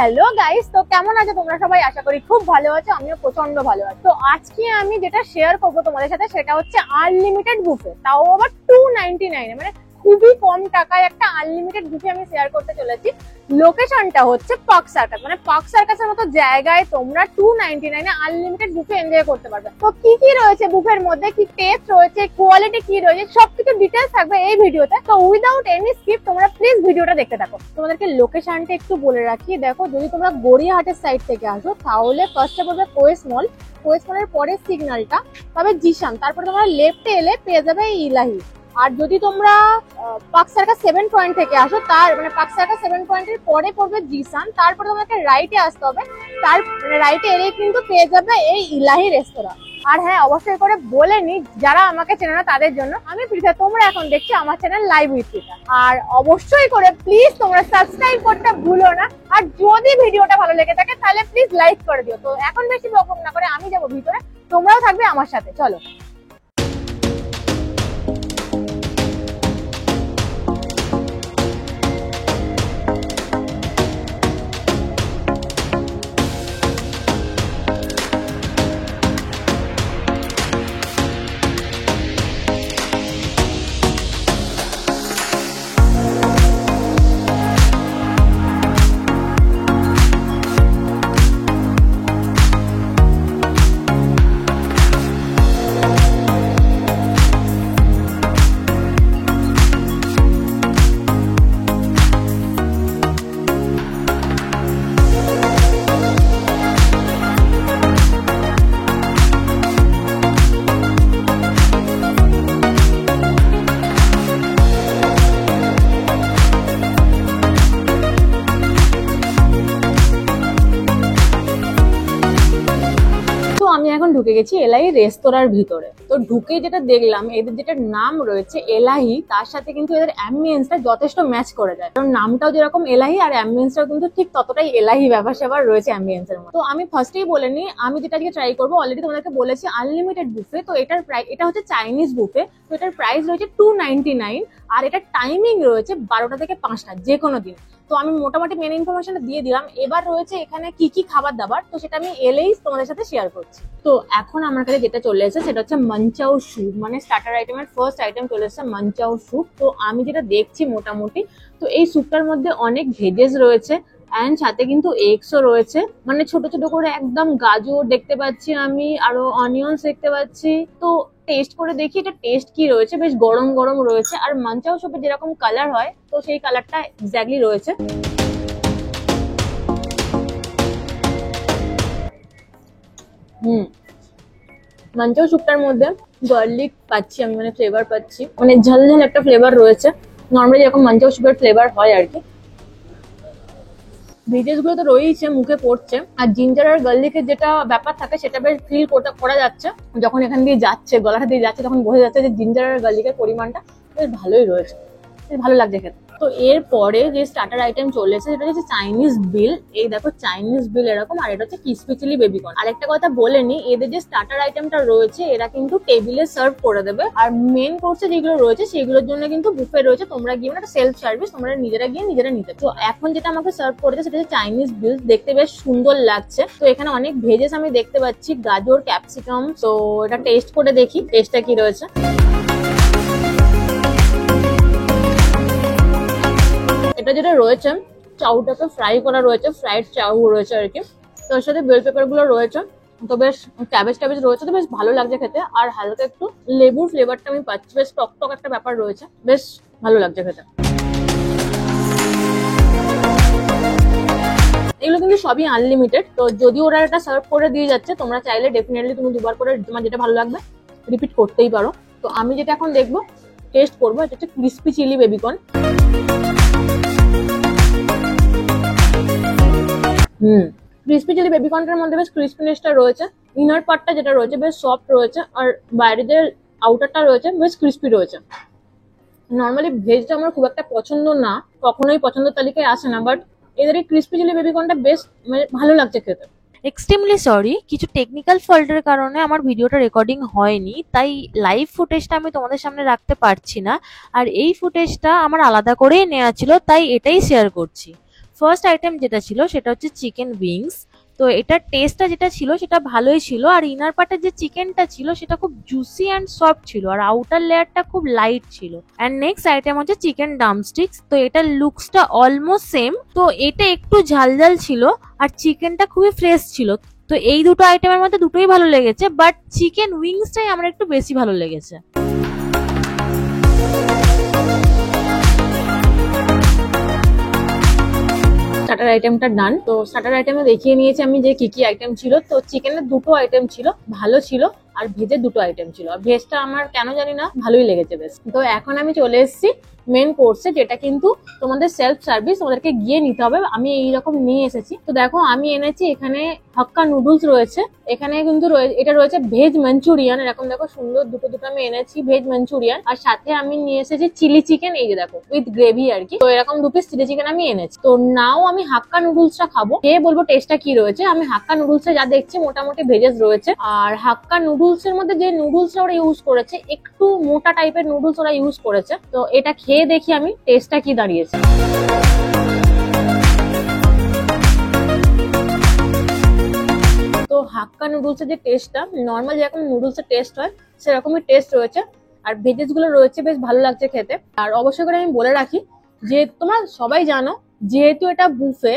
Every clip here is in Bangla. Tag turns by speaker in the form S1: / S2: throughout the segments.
S1: হ্যালো গাইস, তো কেমন আছো তোমরা সবাই? আশা করি খুব ভালো আছো, আমিও প্রচন্ড ভালো আছি। তো আজকে আমি যেটা শেয়ার করবো তোমাদের সাথে সেটা হচ্ছে আনলিমিটেড বুফে, তাও আবার 299, মানে খুবই কম টাকায় একটা আনলিমিটেড বুফে আমি শেয়ার করতে চলেছি। লোকেশনটা হচ্ছে পার্ক সার্কাস, মানে পার্ক সার্কাসের মতো জায়গায় তোমরা 299 আনলিমিটেড বুফে এনজয় করতে পারবে। তো কি কি রয়েছে বুফের মধ্যে, কি টেস্ট রয়েছে, কোয়ালিটি কি রয়েছে, সবকিছু ডিটেলস থাকবে এই ভিডিওতে। তো উইদাউট এনি স্কিপ তোমরা প্লিজ ভিডিওটা দেখতে থাকো। তোমাদেরকে লোকেশনটা একটু বলে রাখি, দেখো যদি তোমরা গড়িয়াহাটের সাইড থেকে আসো তাহলে ফার্স্টে পড়বে কোয়েস মল, কোয়েস মলের পরে সিগন্যালটা, তবে জিশান, তারপরে তোমরা লেফটে এলে পেয়ে যাবে ইলাহি। আর যদি তোমরা পার্ক সার্কাস 7 পয়েন্ট থেকে আসো, তার মানে পার্ক সার্কাস 7 পয়েন্টের পরে পড়বে জিসান, তারপরে তোমাকে রাইটে আসতে হবে, তার মানে রাইটে এলে কিন্তু পেয়ে যাবে এই ইলাহি রেস্তোরাঁ। আর হ্যাঁ, অবশ্যই করে বলে নি যারা আমাকে চেনে না তাদের জন্য, আমি পৃথা, তোমরা এখন দেখছো আমার চ্যানেল লাইভ উইথ পৃথা। আর অবশ্যই করে প্লিজ তোমরা সাবস্ক্রাইব করতে ভুলো না, আর যদি ভিডিওটা ভালো লেগে থাকে তাহলে প্লিজ লাইক করে দিও। তো এখন বেশি বকবক না করে আমি যাবো ভিতরে, তোমরাও থাকবে আমার সাথে, চলো। আমি এখন ঢুকে গেছি এলাহি রেস্তোরাঁর ভিতরে। তো ঢুকে যেটা দেখলাম, এদের যেটা নাম রয়েছে এলাহি, তার সাথে কিন্তু এদের অ্যাম্বিয়েন্সটা যথেষ্ট ম্যাচ করে যায়। কারণ নামটাও যেরকম এলাহি আর অ্যাম্বিয়েন্সটাও কিন্তু ঠিক ততটাই এলাহি ব্যাপার স্যাপার রয়েছে অ্যাম্বিয়েন্সের মধ্যে। তো আমি ফার্স্টেই বলে নিই, আমি যেটা আজকে ট্রাই করবো, অলরেডি তোমাদেরকে বলেছি আনলিমিটেড বুফে। তো এটা হচ্ছে চাইনিজ বুফে। তো এটার প্রাইস রয়েছে 299, আর এটার টাইমিং রয়েছে 12টা থেকে 5টা যে কোনো দিন। তো আমি মোটামুটি মেন ইনফরমেশনটা দিয়ে দিলাম। এবার রয়েছে এখানে কি কি খাবার দাবার, তো সেটা আমি এলেই তোমাদের সাথে শেয়ার করছি। তো এখন আমার কাছে যেটা চলে এসেছে সেটা হচ্ছে মানচাও স্যুপ, মানে স্টার্টার আইটেমের ফার্স্ট আইটেম চলে এসেছে মানচাও স্যুপ। তো আমি যেটা দেখছি মোটামুটি, তো এই স্যুপটার মধ্যে অনেক ভেজেস রয়েছে অ্যান্ড সাথে কিন্তু এগসও রয়েছে, মানে ছোট ছোট করে একদম গাজর দেখতে পাচ্ছি আমি, আরো অনিয়ন্স দেখতে পাচ্ছি। তো টেস্ট করে দেখি এটা টেস্ট কি রয়েছে, বেশ গরম গরম রয়েছে। আর মানচাও স্যুপের যেরকম কালার হয়, তো সেই কালারটা এক্স্যাক্টলি রয়েছে। মানচাও স্যুপটার মধ্যে গার্লিক পাচ্ছি আমি, মানে ফ্লেভার পাচ্ছি, মানে ঝাল ঝাল একটা ফ্লেভার রয়েছে, নর্মালি যেরকম মানচাও স্যুপের ফ্লেভার হয় আর কি। ভেজেস গুলো তো রয়েছে, মুখে পড়ছে। আর জিঞ্জার আর গার্লিকের যেটা ব্যাপার থাকে সেটা বেশ ফিল করা যাচ্ছে, যখন এখান দিয়ে যাচ্ছে, গলাটা দিয়ে যাচ্ছে, তখন বোঝা যাচ্ছে যে জিঞ্জার আর গার্লিকের পরিমাণটা বেশ ভালোই রয়েছে, বেশ ভালো লাগছে খেতে। তো এরপরে যে স্টার্টার আইটেম চলেছে সেটা হচ্ছে চাইনিজ বিল। এই দেখো চাইনিজ বিল এরকম, আর এটা হচ্ছে ক্রিসপি চিলি বেবিকর্ন। আর একটা কথা বলে নি, এদের যে স্টার্টার আইটেমটা রয়েছে এরা কিন্তু টেবিলে সার্ভ করে দেবে, আর মেন কোর্সে যেগুলো রয়েছে সেগুলোর জন্য কিন্তু বুফে রয়েছে, তোমরা গিয়ে, মানে সেলফ সার্ভিস, তোমরা নিজেরা গিয়ে নিজেরা নিতে। তো এখন যেটা আমাকে সার্ভ করেছে সেটা হচ্ছে চাইনিজ বিল, দেখতে বেশ সুন্দর লাগছে। তো এখানে অনেক ভেজেস আমি দেখতে পাচ্ছি, গাজর, ক্যাপসিকাম। তো এটা টেস্ট করে দেখি টেস্টটা কি রয়েছে। এটা যেটা রয়েছে, চাউটাকে ফ্রাই করা রয়েছে, ফ্রাইড চাউ রয়েছে আর কি। তো এর সাথে বেল পেপার গুলো রয়েছে, তো বেশ ক্যাবেজ ট্যাবেজ রয়েছে, তো বেশ ভালো লাগছে খেতে। আর হালকা একটু লেবুর ফ্লেভারটা আমি পাচ্ছি, বেশ টক টক একটা ব্যাপার রয়েছে, বেশ ভালো লাগছে খেতে। এগুলো কিন্তু সবই আনলিমিটেড। তো যদি ওরা এটা সার্ভ করে দিয়ে যাচ্ছে, তোমরা চাইলে ডেফিনেটলি তুমি দুবার করে তোমার যেটা ভালো লাগবে রিপিট করতেই পারো। তো আমি যেটা এখন দেখবো, টেস্ট করবো, এটা হচ্ছে crispy chilli baby corn. Crispy chilli বেবিকর্নটার মধ্যে বেশ ক্রিসপিনেসটা রয়েছে, ইনার পার্টটা যেটা রয়েছে বেশ সফট রয়েছে, আর বাইরে যে আউটারটা রয়েছে বেশ ক্রিসপি রয়েছে। নর্মালি ভেজটা আমার খুব একটা পছন্দ না, কখনোই পছন্দের তালিকায় আসে না, বাট এদের এই ক্রিসপি চিলি বেবিকর্নটা বেশ ভালো লাগছে খেতে।
S2: এক্সট্রিমলি সরি, কিছু টেকনিক্যাল ফল্টের কারণে আমার ভিডিওটা রেকর্ডিং হয়নি, তাই লাইভ ফুটেজটা আমি তোমাদের সামনে রাখতে পারছি না। আর এই ফুটেজটা আমার আলাদা করেই নেওয়া ছিল, তাই এটাই শেয়ার করছি। ফার্স্ট আইটেম যেটা ছিল সেটা হচ্ছে চিকেন উইংস। তো এটার টেস্টটা যেটা ছিল সেটা ভালোই ছিল, আর ইনার পার্টের যে চিকেনটা ছিল সেটা খুব জুসি অ্যান্ড সফট ছিল, আর আউটার লেয়ারটা খুব লাইট ছিল। অ্যান্ড নেক্সট আইটেম হচ্ছে চিকেন ড্রামস্টিক্স। তো এটার লুকসটা অলমোস্ট সেম, তো এটা একটু ঝালঝাল ছিল আর চিকেনটা খুবই ফ্রেশ ছিল। তো এই দুটো আইটেমের মধ্যে দুটোই ভালো লেগেছে, বাট চিকেন উইংসটাই আমার একটু বেশি ভালো লেগেছে।
S1: স্টার্টার আইটেমটা ডান। তো স্টার্টার আইটেমে দেখিয়ে নিয়েছি আমি যে কি কি আইটেম ছিল। তো চিকেনের দুটো আইটেম ছিল, ভালো ছিল, আর ভেজের দুটো আইটেম ছিল। আর ভেজটা আমার কেন জানি না ভালোই লেগেছে বেশ। তো এখন আমি চলে এসেছি মেন কোর্সে, যেটা কিন্তু তোমাদের সেলফ সার্ভিস, তোমাদেরকে গিয়ে নিতে হবে। আমি এইরকম নিয়ে এসেছি। তো দেখো আমি এনেছি এখানে হাক্কা নুডলস রয়েছে, এখানে কিন্তু এটা রয়েছে ভেজ মাঞ্চুরিয়ান। এরকম দেখো সুন্দর দুটো দুটো আমি এনেছি ভেজ মাঞ্চুরিয়ান, আর সাথে আমি নিয়ে এসেছি চিলি চিকেন, এই যে দেখো উইথ গ্রেভি আর কি। তো এরকম 2 পিস চিলি চিকেন আমি এনেছি। তো নাও আমি হাক্কা নুডলসটা খাবো, খেয়ে বলবো টেস্টটা কি রয়েছে। আমি হাক্কা নুডলসে যা দেখছি মোটামুটি ভেজেস রয়েছে, আর হাক্কা নুডলস এর মধ্যে যে নুডলসটা ওরা ইউজ করেছে একটু মোটা টাইপের নুডলস ওরা ইউজ করেছে। তো এটা খেয়ে দেখি আমি টেস্টটা কি দাঁড়িয়েছে। তো হাক্কা নুডলসের যে টেস্টটা নর্মাল যেরকম নুডলসের টেস্ট হয় সেরকমই টেস্ট রয়েছে, আর ভেজেস গুলো রয়েছে বেশ ভালো লাগছে খেতে। আর অবশ্যই করে আমি বলে রাখি যে তোমরা সবাই জানো যেহেতু এটা বুফে,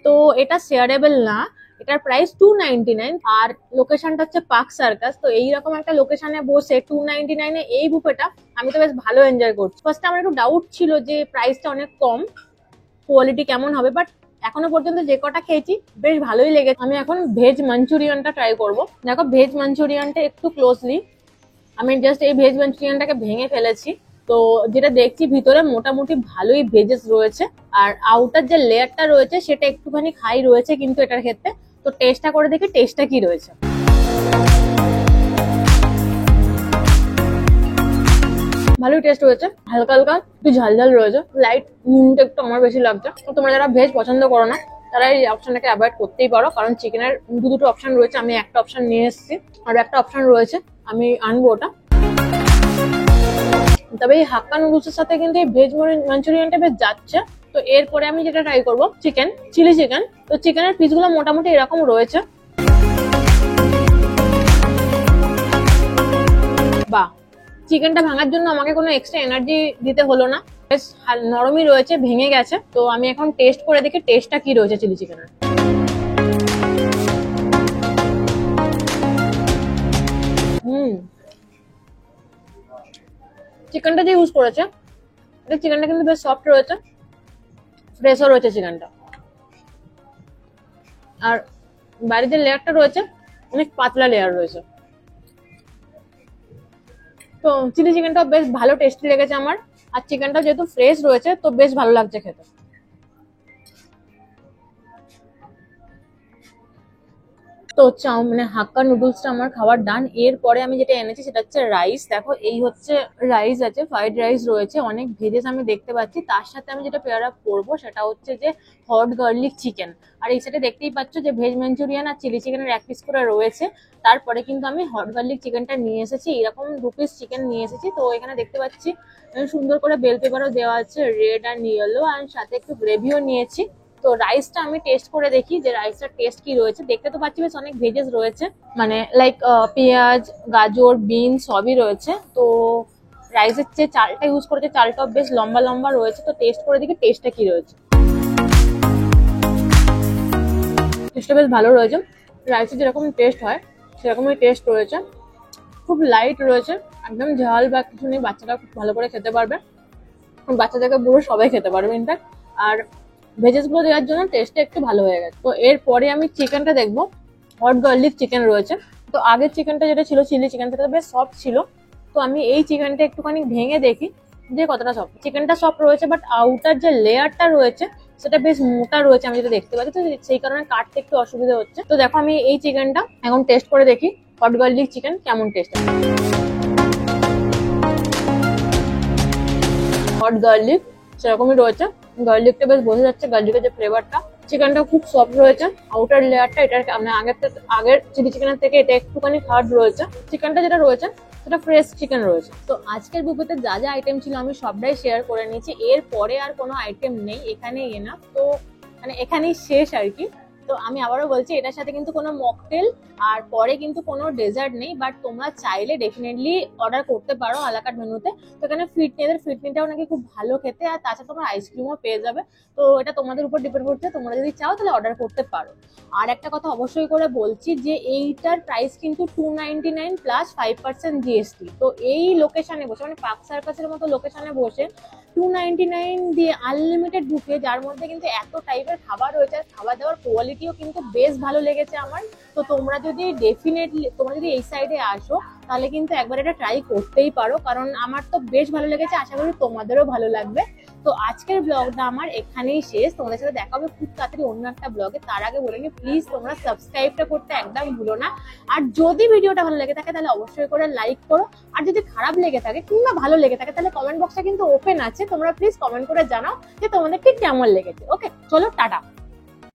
S1: তো এটা শেয়ারেবল না। এটার প্রাইস 299, আর লোকেশনটা হচ্ছে পার্ক সার্কাস। তো এইরকম একটা লোকেশনে বসে 299 এ এই বুফেটা আমি তো বেশ ভালো এনজয় করছি। ফার্স্টে আমার একটু ডাউট ছিল যে প্রাইসটা অনেক কম, কোয়ালিটি কেমন হবে, বাট এখনো পর্যন্ত যে কটা খেয়েছি বেশ ভালোই লেগেছে। আমি এখন ভেজ মাঞ্চুরিয়ানটা ট্রাই করব। দেখো ভেজ মাঞ্চুরিয়ানটা একটু ক্লোজলি আমি জাস্ট এই ভেজ মাঞ্চুরিয়ানটাকে ভেঙে ফেলেছি। তো যেটা দেখছি ভিতরে মোটামুটি ভালোই ভেজেস রয়েছে, আর আউটার যে লেয়ারটা রয়েছে সেটা একটুখানি হাই রয়েছে কিন্তু এটার ক্ষেত্রে। তো টেস্টটা করে দেখি টেস্টটা কি রয়েছে। ভালোই টেস্ট রয়েছে, হালকা হালকা একটু ঝালঝাল রয়েছে, লাইট নুনটা একটু আমার বেশি লাগছে। তো তোমরা যারা ভেজ পছন্দ করো না তারা এই অপশনটাকে অ্যাভয়েড করতেই পারো, কারণ চিকেনের দুটো অপশন রয়েছে। আমি একটা অপশন নিয়ে এসেছি, আর একটা অপশন রয়েছে আমি আনবো ওটা। তবে এই হাক্কা নুডলসের সাথে কিন্তু এই ভেজ মাঞ্চুরিয়ানটা বেশ যাচ্ছে। তো এরপরে আমি যেটা ট্রাই করবো চিকেন, চিলি চিকেন। তো চিকেনের পিসগুলো মোটামুটি এরকম রয়েছে। বাহ, চিকেনটা ভাঙার জন্য আমাকে কোনো এক্সট্রা এনার্জি দিতে হলো না, বেশ নরমই রয়েছে, ভেঙে গেছে। তো আমি এখন টেস্ট করে দেখি টেস্টটা কি রয়েছে চিলি চিকেনের। চিকেনটা যে ইউজ করেছে চিকেনটা কিন্তু বেশ সফট রয়েছে, ফ্রেশও রয়েছে চিকেনটা, আর বাইরে যে লেয়ারটা রয়েছে অনেক পাতলা লেয়ার রয়েছে। তো চিলি চিকেনটা বেশ ভালো টেস্টি লেগেছে আমার, আর চিকেনটা যেহেতু ফ্রেশ রয়েছে তো বেশ ভালো লাগছে খেতে। তো মানে হাক্কা নুডলসটা আমার খাবার ডান। এরপরে আমি যেটা এনেছি সেটা হচ্ছে রাইস। দেখো এই হচ্ছে রাইস আছে, ফ্রাইড রাইস রয়েছে, অনেক ভেজেস আমি দেখতে পাচ্ছি। তার সাথে আমি যেটা পেয়ার আপ করবো সেটা হচ্ছে যে হট গার্লিক চিকেন। আর এই সাথে দেখতেই পাচ্ছ যে ভেজ মাঞ্চুরিয়ান আর চিলি চিকেনের 1 পিস করে রয়েছে। তারপরে কিন্তু আমি হট গার্লিক চিকেনটা নিয়ে এসেছি, এরকম 2 পিস চিকেন নিয়ে এসেছি। তো এখানে দেখতে পাচ্ছি সুন্দর করে বেল পেপারও দেওয়া আছে, রেড অ্যান্ড ইয়েলো, আর সাথে একটু গ্রেভিও নিয়েছি। তো রাইসটা আমি টেস্ট করে দেখি যে রাইসটার টেস্ট কি রয়েছে। দেখতে তো পাচ্ছি বেশ অনেক ভেজেস রয়েছে, মানে লাইক পেঁয়াজ, গাজর, বিন সবই রয়েছে। তো রাইসের যে চালটা ইউজ করেছে চালটাও বেশ লম্বা লম্বা রয়েছে। তো টেস্ট করে দেখি টেস্টটা কি রয়েছে। টেস্টটা বেশ ভালো রয়েছে, রাইসের যেরকম টেস্ট হয় সেরকমই টেস্ট রয়েছে, খুব লাইট রয়েছে, একদম ঝাল বা কিছু নেই। বাচ্চারা খুব ভালো করে খেতে পারবে, বাচ্চা থেকে বুড়ো সবাই খেতে পারবে ইনফ্যাক্ট। আর ভেজেস গুলো দেওয়ার জন্য টেস্টটা একটু ভালো হয়ে গেছে। তো এরপরে আমি চিকেনটা দেখবো, হট গার্লিক চিকেন রয়েছে। তো আগের চিকেনটা যেটা ছিল চিলি চিকেন সেটা বেশ সফট ছিল। তো আমি এই চিকেনটা একটুখানি ভেঙে দেখি যে কতটা সফট। চিকেনটা সফট রয়েছে, বাট আউটার যে লেয়ারটা রয়েছে সেটা বেশ মোটা রয়েছে আমি যেটা দেখতে পাচ্ছি। তো সেই কারণে কাটতে একটু অসুবিধা হচ্ছে। তো দেখো আমি এই চিকেনটা এখন টেস্ট করে দেখি হট গার্লিক চিকেন কেমন টেস্ট। হট গার্লিক সেরকমই রয়েছে, গার্লিকটা বেশ বোঝা যাচ্ছে, গার্লিকের যে ফ্লেভারটা। চিকেনটা খুব সফট রয়েছে, আউটার লেয়ারটা এটার আগের চিলি চিকেনের থেকে এটা একটুখানি হার্ড রয়েছে। চিকেনটা যেটা রয়েছে সেটা ফ্রেশ চিকেন রয়েছে। তো আজকের বুফেতে যা যা আইটেম ছিল আমি সবটাই শেয়ার করে নিয়েছি। এরপরে আর কোনো আইটেম নেই, এখানে এনাফ। তো মানে এখানেই শেষ আর কি। তো আমি আবারও বলছি, এটার সাথে কিন্তু কোনো মকটেল আর পরে কিন্তু কোনো ডেজার্ট নেই, বাট তোমরা চাইলে ডেফিনেটলি অর্ডার করতে পারো আলাকাট মেনুতে। তো এখানে এদের ফিটনিটাও নাকি খুব ভালো খেতে, আর তাছাড়া তোমরা আইসক্রিমও পেয়ে যাবে। তো এটা তোমাদের উপর ডিপেন্ড করছে, তোমরা যদি চাও তাহলে অর্ডার করতে পারো। আর একটা কথা অবশ্যই করে বলছি যে এইটার প্রাইস কিন্তু 299 প্লাস 5% জিএসটি। তো এই লোকেশনে বসে, মানে পার্ক সার্কাসের মতো লোকেশনে বসে 299 দিয়ে আনলিমিটেড বুফে, যার মধ্যে কিন্তু এত টাইপের খাবার রয়েছে, খাবার দাবার কোয়ালিটিও কিন্তু বেশ ভালো লেগেছে আমার। তো তোমরা যদি এই সাইডে আসো তাহলে কিন্তু একবার এটা ট্রাই করতেই পারো, কারণ আমার তো বেশ ভালো লেগেছে, আশা করি তোমাদেরও ভালো লাগবে। তো আজকের ব্লগটা আমার এখানেই শেষ, তোমাদের সাথে দেখা হবে খুব তাড়াতাড়ি অন্য একটা ব্লগে। তার আগে বলে নি, প্লিজ তোমরা সাবস্ক্রাইবটা করতে একদম ভুলো না। আর যদি ভিডিওটা ভালো লেগে থাকে তাহলে অবশ্যই করে লাইক করো, আর যদি খারাপ লেগে থাকে কিংবা ভালো লেগে থাকে তাহলে কমেন্ট বক্সটা কিন্তু ওপেন আছে, তোমরা প্লিজ কমেন্ট করে জানাও যে তোমাদের ঠিক কেমন লেগেছে। ওকে, চলো টাটা।